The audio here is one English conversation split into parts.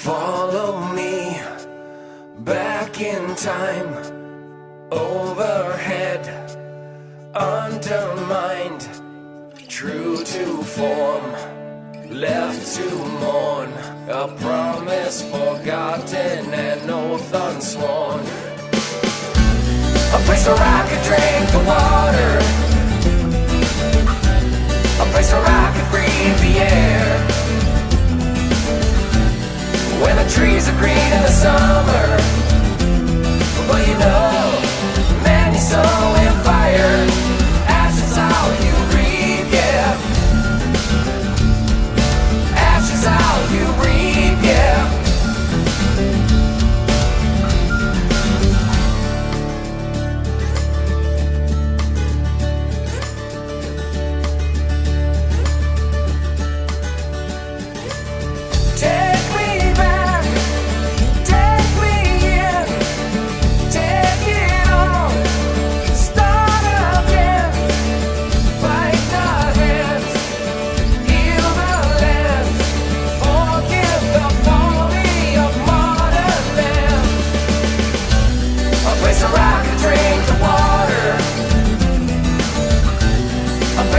Follow me back in time, overhead, undermined, true to form, left to mourn, a promise forgotten, an oath unsworn. A place where I could drink the water, a place where I could breathe the air, where the trees are green in the summer. But you know, man, you're so in fire. Ashes all you breathe, yeah. Ashes all you breathe, yeah.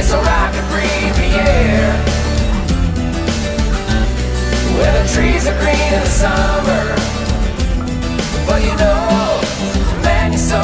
So I can breathe the air, where the trees are green in the summer. But you know, man, you're so